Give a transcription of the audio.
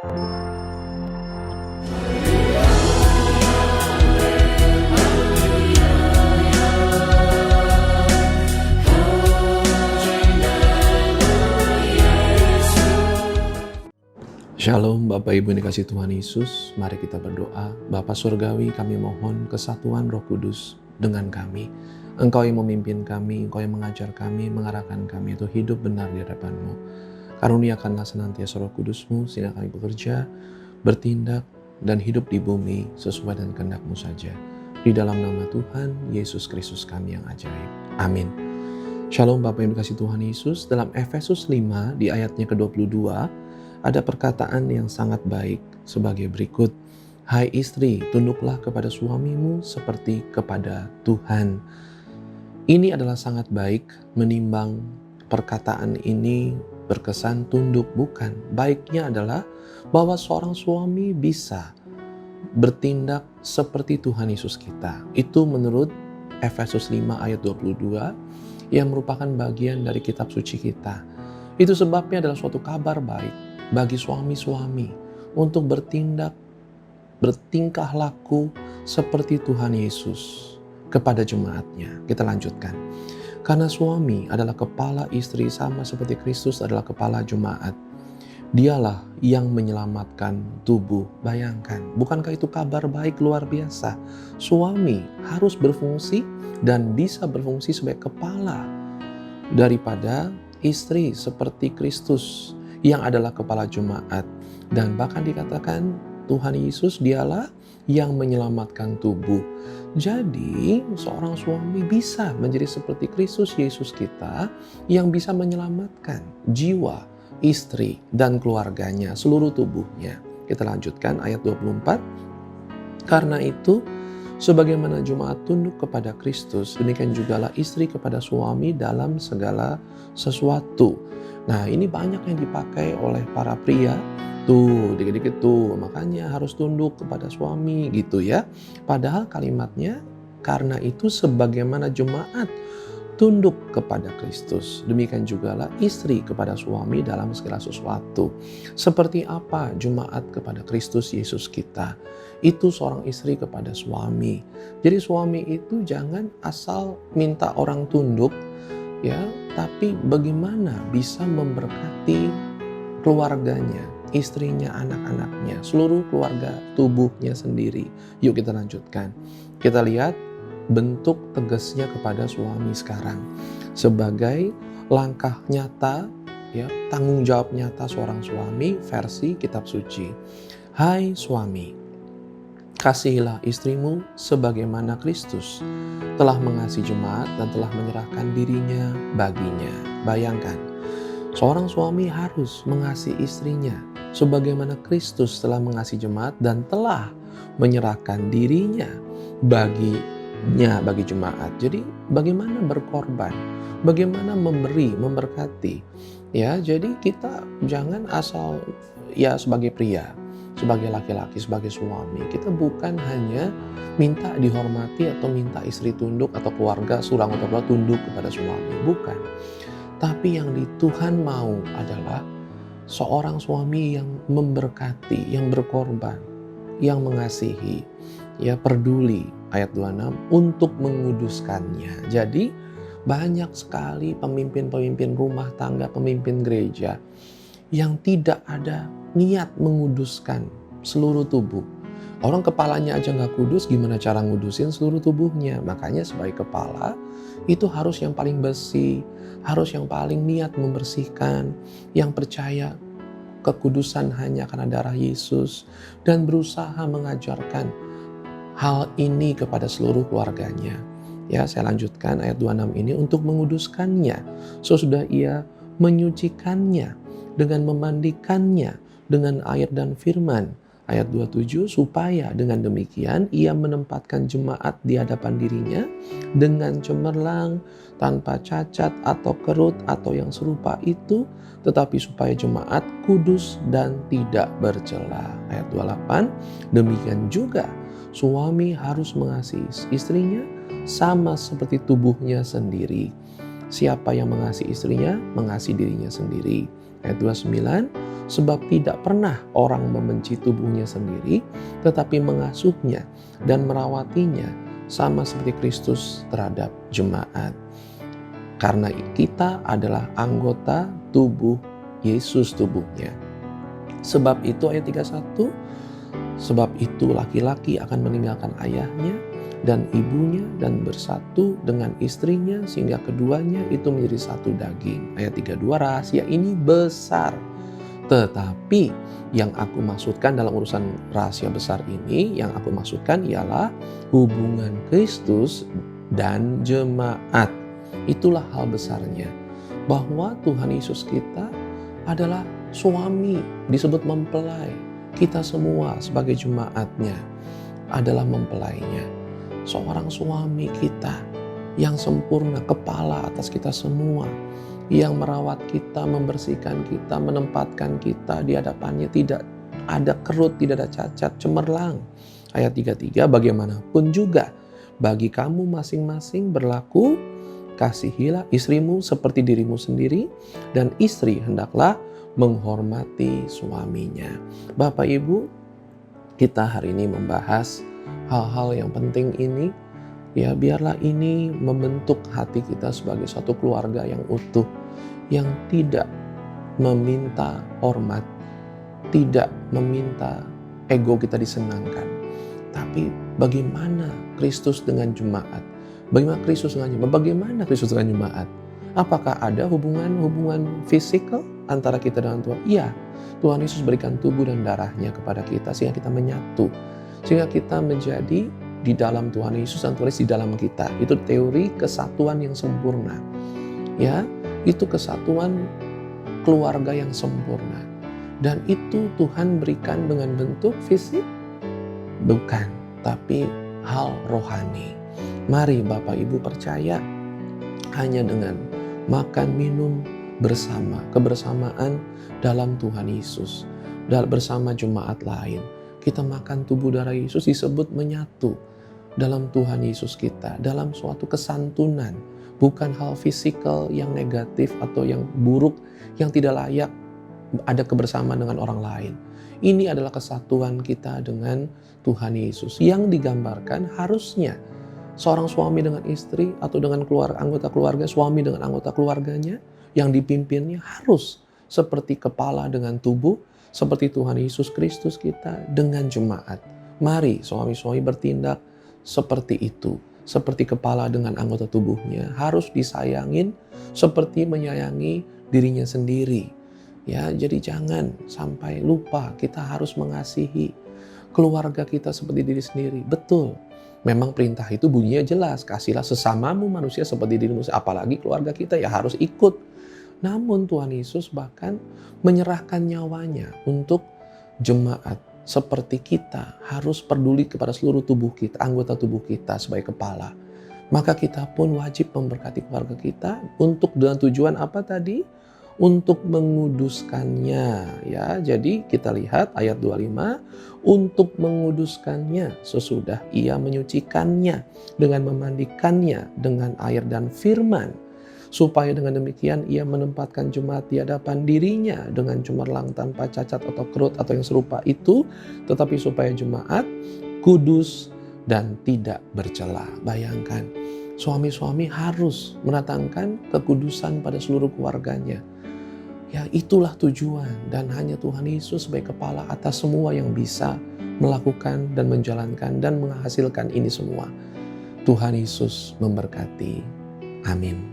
Shalom Bapak Ibu yang dikasihi Tuhan Yesus, mari kita berdoa. Bapa Surgawi, kami mohon kesatuan Roh Kudus dengan kami. Engkau yang memimpin kami, Engkau yang mengajar kami, mengarahkan kami itu hidup benar di hadapan-Mu. Karuniakanlah senantiasa Roh Kudus-Mu, sehingga kami bekerja, bertindak, dan hidup di bumi sesuai dengan kehendak-Mu saja. Di dalam nama Tuhan Yesus Kristus kami yang ajaib. Amin. Shalom Bapak yang dikasihi Tuhan Yesus, dalam Efesus 5 di ayatnya ke-22, ada perkataan yang sangat baik sebagai berikut. Hai istri, tunduklah kepada suamimu seperti kepada Tuhan. Ini adalah sangat baik menimbang perkataan ini berkesan tunduk, bukan. Baiknya adalah bahwa seorang suami bisa bertindak seperti Tuhan Yesus kita. Itu menurut Efesus 5 ayat 22 yang merupakan bagian dari kitab suci kita. Itu sebabnya adalah suatu kabar baik bagi suami-suami untuk bertingkah laku seperti Tuhan Yesus kepada jemaatnya. Kita lanjutkan. Karena suami adalah kepala istri sama seperti Kristus adalah kepala jemaat. Dialah yang menyelamatkan tubuh. Bayangkan, bukankah itu kabar baik luar biasa? Suami harus berfungsi dan bisa berfungsi sebagai kepala daripada istri seperti Kristus yang adalah kepala jemaat. Dan bahkan dikatakan Tuhan Yesus dialah yang menyelamatkan tubuh. Jadi seorang suami bisa menjadi seperti Kristus Yesus kita yang bisa menyelamatkan jiwa, istri, dan keluarganya, seluruh tubuhnya. Kita lanjutkan ayat 24. Karena itu, sebagaimana jemaat tunduk kepada Kristus, demikian jugalah istri kepada suami dalam segala sesuatu. Nah, ini banyak yang dipakai oleh para pria. Tuh, dikit-dikit tuh, makanya harus tunduk kepada suami gitu ya. Padahal kalimatnya, karena itu sebagaimana jemaat tunduk kepada Kristus, demikian jugalah istri kepada suami dalam segala sesuatu. Seperti apa jemaat kepada Kristus Yesus kita? Itu seorang istri kepada suami. Jadi suami itu jangan asal minta orang tunduk, ya, tapi bagaimana bisa memberkati keluarganya, istrinya, anak-anaknya, seluruh keluarga tubuhnya sendiri. Yuk kita lanjutkan. Kita lihat bentuk tegasnya kepada suami sekarang sebagai langkah nyata, ya, tanggung jawab nyata seorang suami versi kitab suci. Hai suami, kasihilah istrimu sebagaimana Kristus telah mengasihi jemaat dan telah menyerahkan dirinya baginya. Bayangkan, seorang suami harus mengasihi istrinya sebagaimana Kristus telah mengasihi jemaat dan telah menyerahkan dirinya bagi jemaat. Jadi bagaimana berkorban, bagaimana memberi, memberkati. Ya, jadi kita jangan asal ya sebagai pria, sebagai laki-laki, sebagai suami, kita bukan hanya minta dihormati atau minta istri tunduk atau keluarga surang atau tunduk kepada suami, bukan. Tapi yang di Tuhan mau adalah seorang suami yang memberkati, yang berkorban, yang mengasihi, ya, peduli, ayat 26, untuk menguduskannya. Jadi banyak sekali pemimpin-pemimpin rumah tangga, pemimpin gereja yang tidak ada niat menguduskan seluruh tubuh. Orang kepalanya aja gak kudus, gimana cara ngudusin seluruh tubuhnya? Makanya sebagai kepala itu harus yang paling bersih, harus yang paling niat membersihkan, yang percaya kekudusan hanya karena darah Yesus, dan berusaha mengajarkan hal ini kepada seluruh keluarganya. Ya, saya lanjutkan ayat 26 ini, untuk menguduskannya sesudah ia menyucikannya dengan memandikannya dengan air dan firman. Ayat 27, supaya dengan demikian ia menempatkan jemaat di hadapan dirinya dengan cemerlang, tanpa cacat atau kerut atau yang serupa itu, tetapi supaya jemaat kudus dan tidak bercela. Ayat 28, demikian juga suami harus mengasihi istrinya sama seperti tubuhnya sendiri. Siapa yang mengasihi istrinya, mengasihi dirinya sendiri. Ayat 29, sebab tidak pernah orang membenci tubuhnya sendiri, tetapi mengasuhnya dan merawatinya sama seperti Kristus terhadap jemaat. Karena kita adalah anggota tubuh Yesus tubuhnya. Sebab itu ayat 31, sebab itu laki-laki akan meninggalkan ayahnya dan ibunya dan bersatu dengan istrinya sehingga keduanya itu menjadi satu daging. Ayat 32, rahasia ini besar. Tetapi yang aku maksudkan dalam urusan rahasia besar ini, yang aku maksudkan ialah hubungan Kristus dan jemaat. Itulah hal besarnya. Bahwa Tuhan Yesus kita adalah suami, disebut mempelai. Kita semua sebagai jemaatnya adalah mempelainya. Seorang suami kita yang sempurna, kepala atas kita semua, yang merawat kita, membersihkan kita, menempatkan kita di hadapannya, tidak ada kerut, tidak ada cacat, cemerlang. Ayat 33, bagaimanapun juga bagi kamu masing-masing berlaku, kasihilah istrimu seperti dirimu sendiri, dan istri hendaklah menghormati suaminya. Bapak Ibu, kita hari ini membahas hal-hal yang penting ini. Ya, biarlah ini membentuk hati kita sebagai satu keluarga yang utuh, yang tidak meminta hormat, tidak meminta ego kita disenangkan. Tapi bagaimana Kristus dengan jemaat? Bagaimana Kristus dengan jemaat? Bagaimana Kristus dengan jemaat? Apakah ada hubungan fisikal antara kita dengan Tuhan? Iya, Tuhan Yesus berikan tubuh dan darahnya kepada kita sehingga kita menyatu, sehingga kita menjadi di dalam Tuhan Yesus dan Tuhan Yesus di dalam kita. Itu teori kesatuan yang sempurna. Ya, itu kesatuan keluarga yang sempurna. Dan itu Tuhan berikan dengan bentuk fisik? Bukan, tapi hal rohani. Mari Bapak Ibu percaya hanya dengan makan minum bersama, kebersamaan dalam Tuhan Yesus, dan bersama jemaat lain. Kita makan tubuh darah Yesus disebut menyatu dalam Tuhan Yesus kita, dalam suatu kesantunan, bukan hal fisikal yang negatif atau yang buruk, yang tidak layak ada kebersamaan dengan orang lain. Ini adalah kesatuan kita dengan Tuhan Yesus yang digambarkan harusnya seorang suami dengan istri atau dengan anggota keluarga, suami dengan anggota keluarganya yang dipimpinnya harus seperti kepala dengan tubuh, seperti Tuhan Yesus Kristus kita dengan jemaat. Mari suami-suami bertindak seperti itu, seperti kepala dengan anggota tubuhnya, harus disayangin seperti menyayangi dirinya sendiri. Ya, jadi jangan sampai lupa kita harus mengasihi keluarga kita seperti diri sendiri. Betul, memang perintah itu bunyinya jelas, kasihlah sesamamu manusia seperti dirimu, apalagi keluarga kita ya harus ikut. Namun Tuhan Yesus bahkan menyerahkan nyawanya untuk jemaat. Seperti kita harus peduli kepada seluruh tubuh kita, anggota tubuh kita sebagai kepala. Maka kita pun wajib memberkati keluarga kita untuk dengan tujuan apa tadi? Untuk menguduskannya. Ya, jadi kita lihat ayat 25, untuk menguduskannya sesudah ia menyucikannya dengan memandikannya dengan air dan firman, supaya dengan demikian ia menempatkan jemaat di hadapan dirinya dengan cemerlang tanpa cacat atau kerut atau yang serupa itu, tetapi supaya jemaat kudus dan tidak bercela. Bayangkan, suami-suami harus mendatangkan kekudusan pada seluruh keluarganya. Ya, itulah tujuan, dan hanya Tuhan Yesus sebagai kepala atas semua yang bisa melakukan dan menjalankan dan menghasilkan ini semua. Tuhan Yesus memberkati. Amin.